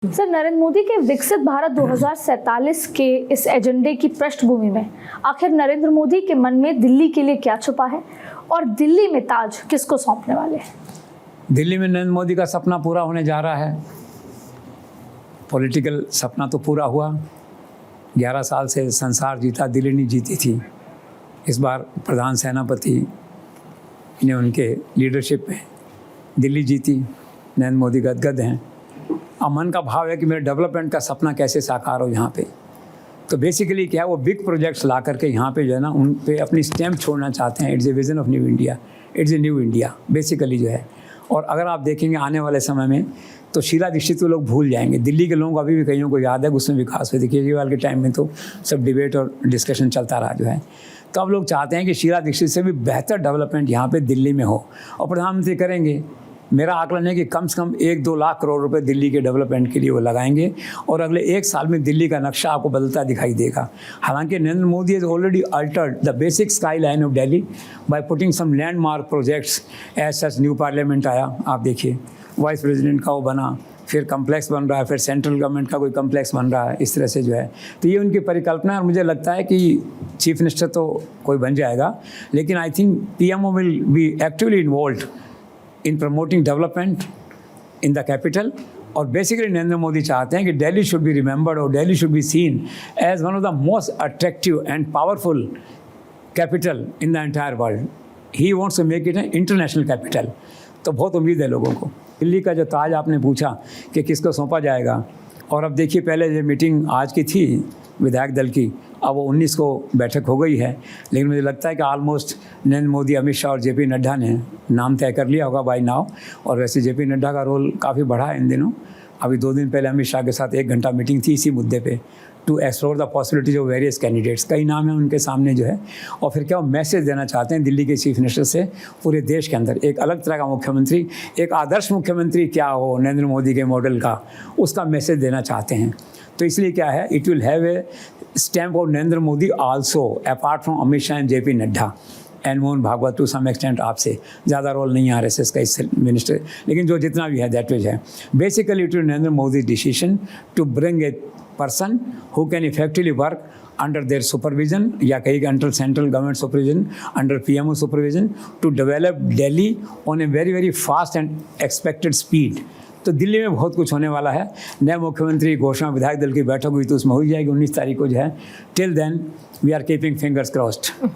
Sir, Narendra Modi के विकसित भारत 2047 के इस एजेंडे की पृष्ठभूमि में आखिर नरेंद्र मोदी के मन में दिल्ली के लिए क्या छुपा है और दिल्ली में ताज किसको सौंपने वाले हैं? दिल्ली में नरेंद्र मोदी का सपना पूरा होने जा रहा है। पॉलिटिकल सपना तो पूरा हुआ। 11 साल से संसार जीता, दिल्ली नहीं जीती थी। इस बार प्रधान सेनापति ने उनके लीडरशिप में दिल्ली जीती। नरेंद्र मोदी गदगद हैं। अब मन का भाव है कि मेरे डेवलपमेंट का सपना कैसे साकार हो यहाँ पे। तो बेसिकली क्या है, वो बिग प्रोजेक्ट्स ला करके यहाँ पे जो है ना, उन पे अपनी स्टैम्प छोड़ना चाहते हैं। It's a vision of new India, it's a new India basically जो है। और अगर आप देखेंगे आने वाले समय में तो शीला दीक्षित को लोग भूल जाएंगे। दिल्ली के लोगों को अभी भी कईयों को याद है उसमें विकास हुई थी। केजरीवाल के टाइम में तो सब डिबेट और डिस्कशन चलता रहा जो है। तो अब लोग चाहते हैं कि शीला दीक्षित से भी बेहतर डेवलपमेंट यहाँ पे दिल्ली में हो और प्रधानमंत्री करेंगे। मेरा आकलन है कि कम से कम 1-2 लाख करोड़ रुपए दिल्ली के डेवलपमेंट के लिए वो लगाएंगे और अगले 1 साल में दिल्ली का नक्शा आपको बदलता दिखाई देगा। हालांकि Narendra Modi has already altered the basic skyline of Delhi by putting some landmark projects. As such new parliament आया, आप देखिए वाइस प्रेसिडेंट का वो बना, फिर कम्प्लेक्स बन रहा है, फिर सेंट्रल गवर्नमेंट का कोई कम्प्लेक्स बन रहा है, इस तरह से जो है। तो ये उनकी परिकल्पना है और मुझे लगता है कि चीफ मिनिस्टर तो कोई बन जाएगा, लेकिन I think PMO will be actively involve in promoting development in the capital. और बेसिकली नरेंद्र मोदी चाहते हैं कि दिल्ली शुड बी रिमेंबर्ड और Delhi should be seen as one of the most attractive and powerful capital in the entire world. He wants to make it an international capital. तो बहुत उम्मीद है लोगों को। दिल्ली का जो ताज आपने पूछा कि किसको सौंपा जाएगा, और अब देखिए पहले जो मीटिंग आज की थी विधायक दल की, अब वो 19 को बैठक हो गई है। लेकिन मुझे लगता है कि ऑलमोस्ट नरेंद्र मोदी, अमित शाह और JP नड्डा ने नाम तय कर लिया होगा बाय नाउ। और वैसे JP नड्डा का रोल काफ़ी बढ़ा है इन दिनों। अभी 2 दिन पहले अमित शाह के साथ 1 घंटा मीटिंग थी इसी मुद्दे पे, to explore the possibilities of various candidates. कई नाम हैं उनके सामने जो है। और फिर क्या वो मैसेज देना चाहते हैं दिल्ली के चीफ मिनिस्टर से पूरे देश के अंदर, एक अलग तरह का मुख्यमंत्री, एक आदर्श मुख्यमंत्री क्या हो नरेंद्र मोदी के मॉडल का, उसका मैसेज देना चाहते हैं। तो इसलिए क्या है, it will have a stamp of Narendra Modi also apart from Amit Shah and JP Nadda and Mohan Bhagwat to some extent. आपसे ज़्यादा रोल नहीं है RSS का इस मिनिस्टर, लेकिन जो जितना भी है दैट विच है। Basically it will Narendra Modi decision to bring a person who can effectively work under their supervision, या कहीं under central government supervision, under PMO supervision, to develop Delhi on a very very fast and expected speed. तो दिल्ली में बहुत कुछ होने वाला है। नए मुख्यमंत्री घोषणा विधायक दल की बैठक हुई तो उसमें हो जाएगी 19 तारीख को जो है। Till then we are keeping fingers crossed.